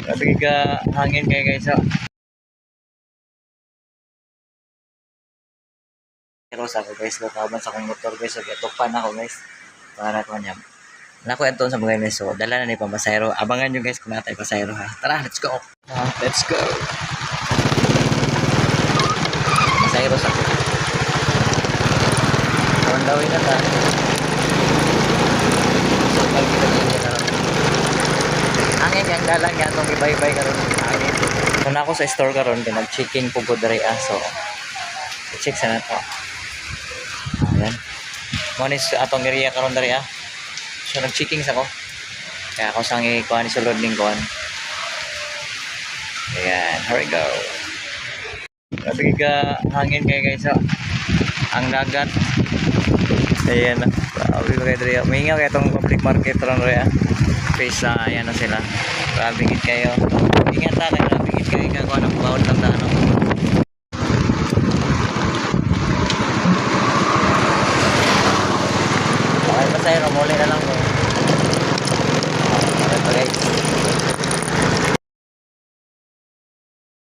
Grabe ka hangin kayo guys. So. Pero sa ako guys, kakaban sa akong motor guys. So, gatupan ako guys. Para ko niya. Nako yan sa mga guys. So, dala na ni pamasayro. Abangan nyo guys kung natay pasayro ha. Tara, let's go. Let's go. Pasayro sa ako. Kawan dawin na ta. So, pag-kita niya na. Angin yung dalang yan. Itong ibay-ibay karon angin. So, na ako sa store karon nag-checking po po dari so, i-check sa na to. Ayan. Monis atong area karon dari so nag-checking sa ko. Kaya ako sang ikuha ni sulod ning kuan. Ayan, here we go. Grabe ka hangin kayo guys. So, ang dagat. Ayan. Grabe ba kayo dari. Mahingaw kaya itong public market ron dari face ayan na sila. Grabe gid kayo. Ingat ta kay grabe gid kayo kakuha ng bawod lang ta ano. Okay, pasayro, muli na lang po.